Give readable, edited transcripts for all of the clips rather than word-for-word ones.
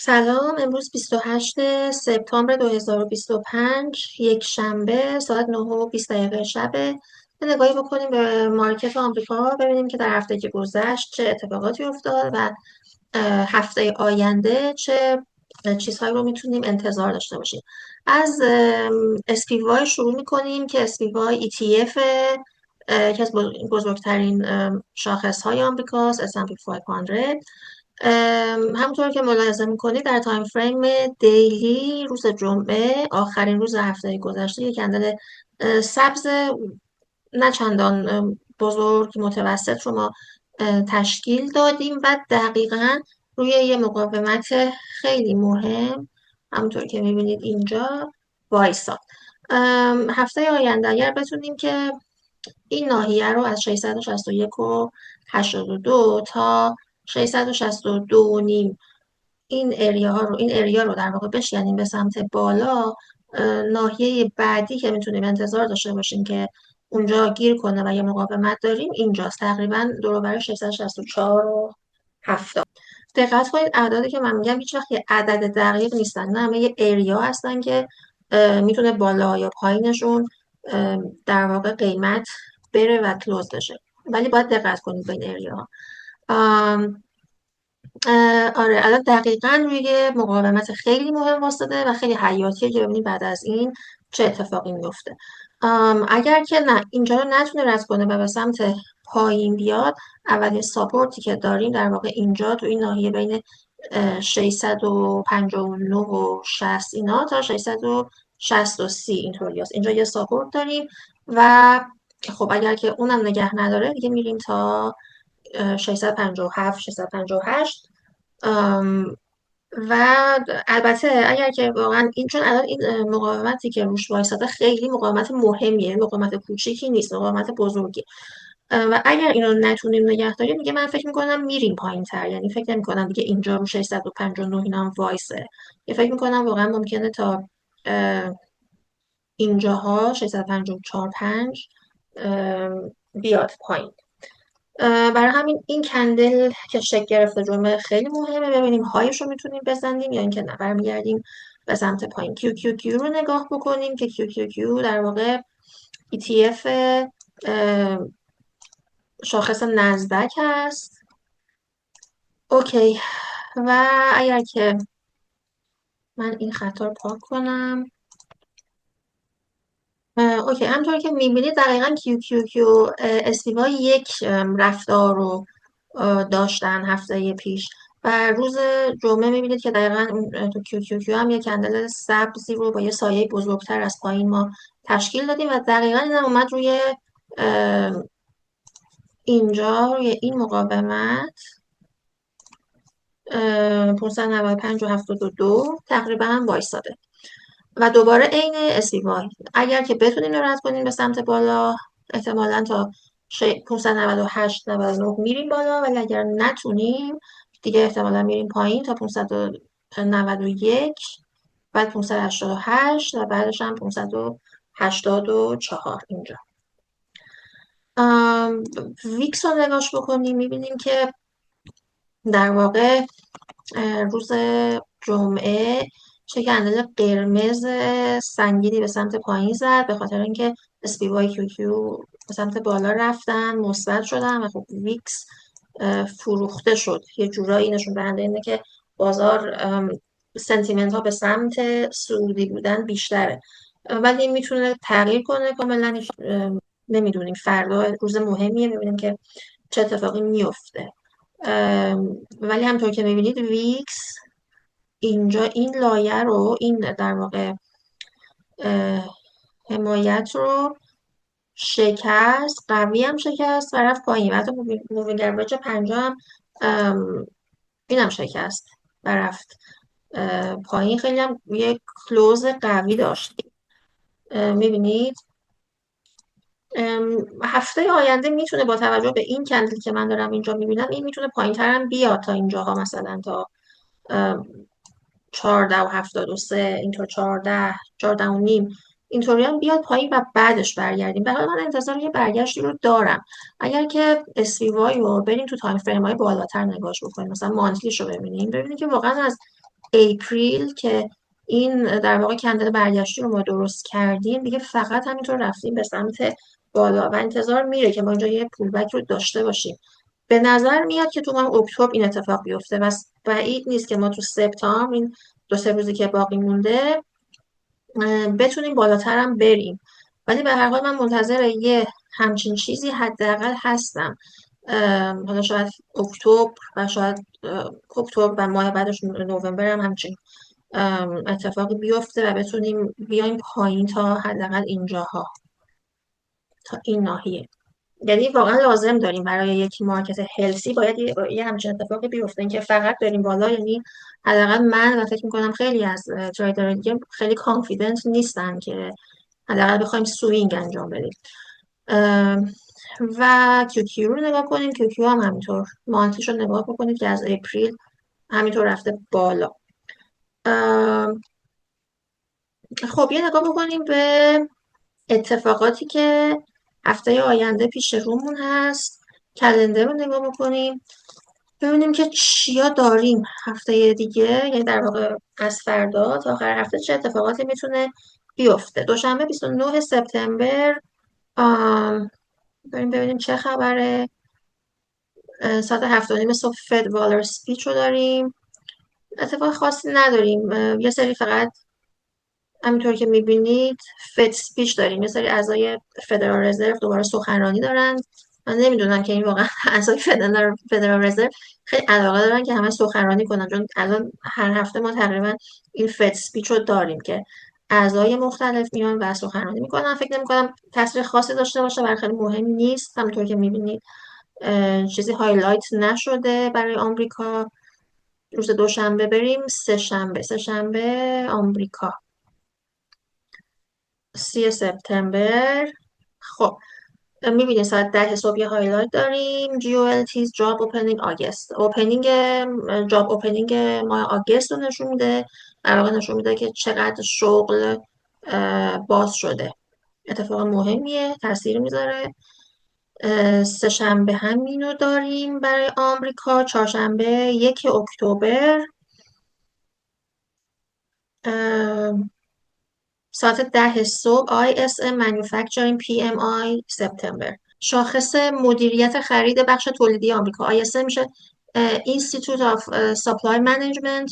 سلام، امروز 28 سپتامبر 2025 یک شنبه ساعت 9:20 شبه. یه نگاهی بکنیم به مارکت آمریکا، ببینیم که در هفته که گذشت چه اتفاقاتی افتاد و هفته آینده چه چیزهایی رو میتونیم انتظار داشته باشیم. از SPY شروع میکنیم که SPY ETF یکی از بزرگترین شاخص های آمریکاست، S&P 500. همونطور که ملاحظه میکنید در تایم فریم دیلی روز جمعه آخرین روز هفته گذشته یک کندل سبز نه چندان بزرگ متوسط رو ما تشکیل دادیم و دقیقا روی یه مقاومت خیلی مهم همونطور که میبینید اینجا وایساد. هفته آینده اگر بتونیم که این ناحیه رو از 661 و 82 تا 662 و نیم این اریا رو در واقع بشکنیم به سمت بالا، ناحیه بعدی که میتونیم انتظار داشته باشیم که اونجا گیر کنه و یه مقاومت داریم اینجاست، تقریبا دور و بر 664 و 70. دقت کنید اعدادی که من میگم هیچ وقت یه عدد دقیق نیستن، نه همه یه اریا هستن که میتونه بالا یا پایینشون در واقع قیمت بره و کلوز بشه، ولی باید دقت کنید به این اریا. آره الان دقیقا روی مقاومت خیلی مهم واسطه و خیلی حیاتیه که ببینید بعد از این چه اتفاقی میفته. اگر که نه اینجا رو نتونه رد کنه و به سمت پایین بیاد، اولین ساپورتی که داریم در واقع اینجا تو این ناحیه بین 659 و 60 اینا تا 660 و 30 اینطوری هست. اینجا یه ساپورت داریم و خب اگر که اونم نگه نداره دیگه میریم تا 657 658. و البته اگر که واقعا این چون الان این مقاومتی که روش وایساده خیلی مقاومت مهمیه، مقاومت کوچیکی نیست، مقاومت بزرگی و اگر اینو نتونیم نگه داریم دیگه من فکر میکنم میریم پایین تر، یعنی فکر نمیکنم دیگه اینجا رو 659 اینا هم وایسه. یه فکر میکنم واقعا ممکنه تا اینجاها 654 5 بیاد پایین. برای همین این کندل که شکل گرفته جمعه خیلی مهمه، ببینیم هایش رو میتونیم بزنیم یا اینکه نه برمیگردیم به سمت پایین. QQQ رو نگاه بکنیم که QQQ در واقع ETF شاخص نزدک هست. اوکی، و اگر که من این خطا رو پاک کنم، اوکی همطور که میبینید دقیقا QQQ SPY یک رفتار رو داشتن هفته پیش و روز جمعه میبینید که دقیقا تو QQQ هم یک کندل سبزی رو با یه سایه بزرگتر از پایین ما تشکیل دادیم و دقیقا این هم اومد روی اینجا روی این مقاومت 595 و 72 تقریبا وایساده و دوباره عین SPY اگر که بتونیم رد کنیم به سمت بالا احتمالا تا 598 99 میریم بالا، ولی اگر نتونیم دیگه احتمالا میریم پایین تا 591 بعد 588 و بعدش هم 584 اینجا. ویکس رو نگاش بکنیم میبینیم که در واقع روز جمعه چه کندل قرمز سنگینی به سمت پایین زد به خاطر اینکه SPY QQ به سمت بالا رفتن مثبت شدن و خب ویکس فروخته شد. یه جورایی نشون دهنده اینه که بازار سنتیمنت ها به سمت صعودی بودن بیشتره، ولی میتونه تغییر کنه کاملا. نمیدونیم، فردا روز مهمیه ببینیم که چه اتفاقی میفته. ولی همطور که میبینید ویکس اینجا این لایه رو، این در واقع حمایت رو شکست، قوی هم شکست و رفت پایین و حتی مووینگ اوریج 50 هم این هم شکست و رفت پایین. خیلی هم یک کلوز قوی داشتیم. میبینید هفته آینده میتونه با توجه به این کندل که من دارم اینجا میبینم این میتونه پایین تر هم بیاد تا اینجاها، مثلا تا 14 و 73 اینطور 14 و نیم اینطوری هم بیاد پایین و بعدش برگردیم. به حال من انتظار یه برگشتی رو دارم. اگر که SPY رو بریم تو تایم فریم های بالاتر نگاش بکنیم، مثلا مانتلیش رو ببینیم که واقعا از اپریل که این در واقع کندل برگشتی رو ما درست کردیم، دیگه فقط همینطور رفتیم به سمت بالا و انتظار میره که ما اینجا یه پولبک رو داشته باشیم. به نظر میاد که تو ماه اکتبر این اتفاق بیفته و بعید نیست که ما تو سپتامبر این 2-3 روزی که باقی مونده بتونیم بالاتر هم بریم. ولی به هر حال من منتظر یه همچین چیزی حداقل هستم. حالا شاید اکتبر و شاید اکتبر و ماه بعدش نوامبر هم همچین اتفاقی بیفته و بتونیم بیایم پایین تا حداقل اینجاها، تا این ناحیه. یعنی واقعا لازم داریم برای یک مارکت هلسی باید یه همچین اتفاقی بیفته. اینکه فقط بریم بالا یعنی حداقل من و فکر میکنم خیلی از تریدر دیگه خیلی کانفیدنت نیستن که حداقل بخوایم سوینگ انجام بدیم. و کیو رو نگاه کنیم. کیو هم همینطور مانتیش رو نگاه بکنید که از اپریل همینطور رفته بالا. خب یه نگاه بکنیم به اتفاقاتی که هفته آینده پیش رومون هست. کلندر رو نگاه بکنیم ببینیم که چیا داریم هفته دیگه، یعنی در واقع از فردا تا آخر هفته چه اتفاقاتی میتونه بیفته. دوشنبه 29 سپتامبر بریم ببینیم چه خبره. ساعت 7:30 صبح فد والر سپیچ رو داریم. اتفاق خاصی نداریم. یه سری فقط همینطور که میبینید فد سپیچ داریم. یه سری اعضای فدرال رزرو دوباره سخنرانی دارن. من نمیدونم که این واقعا اعضای فدرال رزرو خیلی علاقه دارن که همه سخنرانی کنن، چون الان هر هفته ما تقریبا این فد سپیچ رو داریم که اعضای مختلف میان و سخنرانی میکنن. فکر نمیکنم تاثیر خاصی داشته باشه، برای خیلی مهم نیست. همونطور که میبینید چیزی هایلایت نشده برای آمریکا. روز دوشنبه بریم سه‌شنبه آمریکا 30 سپتامبر. خب میبینید ساعت 10 صبح یه هایلایت داریم GOLT's جاب اوپنینگ آگست. جاب اوپنینگ ماه آگست رو نشون میده. در واقع نشون میده که چقدر شغل باز شده. اتفاق مهمیه، تاثیر میذاره. سه‌شنبه همینو داریم برای آمریکا. چهارشنبه 1 اکتبر ساعت 10 صبح ISM Manufacturing PMI سپتامبر. شاخص مدیریت خرید بخش تولیدی آمریکا. ISM میشه Institute of Supply Management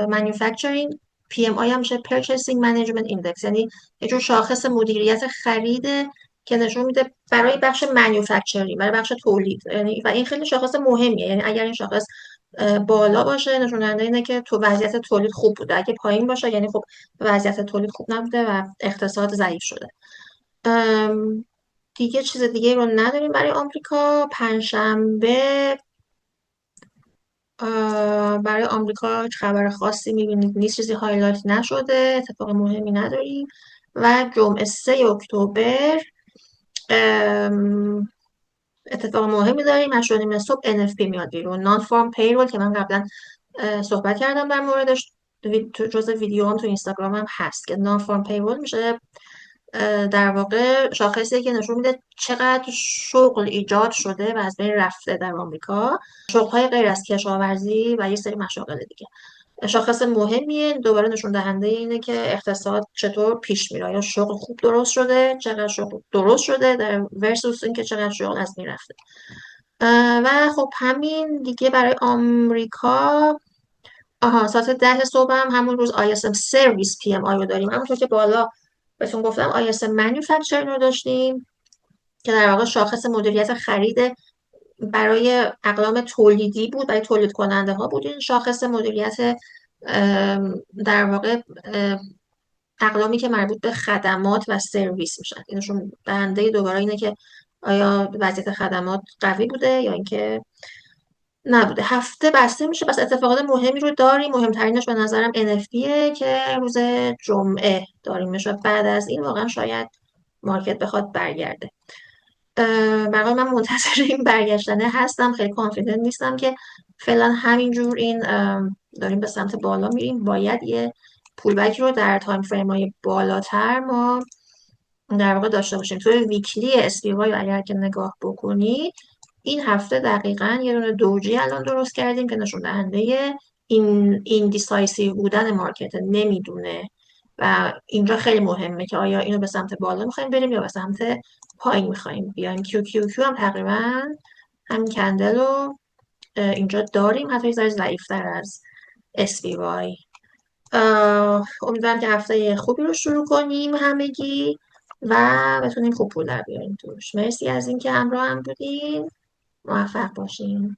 Manufacturing. PMI هم میشه Purchasing Management Index، یعنی یه جور شاخص مدیریت خرید که نشون میده برای بخش منیوفکچرینگ، برای بخش تولید. یعنی و این خیلی شاخص مهمیه. یعنی اگر این شاخص بالا باشه نشون دهنده اینه که تو وضعیت تولید خوب بوده. اگه پایین باشه یعنی خب وضعیت تولید خوب نبوده و اقتصاد ضعیف شده. دیگه چیز دیگه رو نداریم برای آمریکا. پنجشنبه برای آمریکا خبر خاصی میبینید نیست، چیزی هایلایت نشده، اتفاق مهمی نداریم. و جمعه 3 اکتبر اتفاق مهمی داریم. 8:30 صبح NFP میاد بیرون، نان فارم پیرول، که من قبلا صحبت کردم در موردش، جزء ویدیوام تو اینستاگرام هم هست که نان فارم پیرول میشه در واقع شاخصی که نشون میده چقدر شغل ایجاد شده و از بین رفته در آمریکا، شغل‌های غیر از کشاورزی و یه سری مشاغل دیگه. شاخص مهمیه، دوباره نشون دهنده اینه که اقتصاد چطور پیش میره، یا شغل خوب درست شده، چقدر شغل درست شده در ورسوس اینکه چقدر شغل از بین رفته. و خب همین دیگه برای آمریکا. ساعت 10 صبح هم همون روز ISM سرویس PMI رو داریم. همونطور که بالا بهتون گفتم ISM Manufacturing رو داشتیم که در واقع شاخص مدیریت خرید برای اقلام تولیدی بود، برای تولید کننده ها بود. این شاخص مدیریت در واقع اقلامی که مربوط به خدمات و سرویس میشن. اینشون دهنده دوباره اینه که آیا وضعیت خدمات قوی بوده یا اینکه نبوده. هفته بسته میشه، پس اتفاقات مهمی رو داریم. مهمترینش به نظرم NFPه که روز جمعه داریمش و بعد از این واقعا شاید مارکت بخواد برگرده. برای من منتظر این برگشتنه هستم. خیلی کانفیدنت نیستم که فعلا همینجور این داریم به سمت بالا میریم. باید یه پولبک رو در تایم فریم های بالاتر ما در واقع داشته باشیم. توی ویکلی SPY اگر که نگاه بکنید این هفته دقیقاً یه دونه دوجی الان درست کردیم که نشون دهنده این دیسایسیو بودن مارکت نمیدونه و اینجا خیلی مهمه که آیا اینو به سمت بالا میخوایم بریم یا به سمت پایین میخوایم بیایم. کیو هم تقریبا همین کندل رو اینجا داریم، حتی یه ذره ضعیفتر از SPY. امیدوارم که هفته خوبی رو شروع کنیم همگی و بتونیم خوب پول در بیاریم توش. مرسی از اینکه همراه هم بودین. موفق باشین.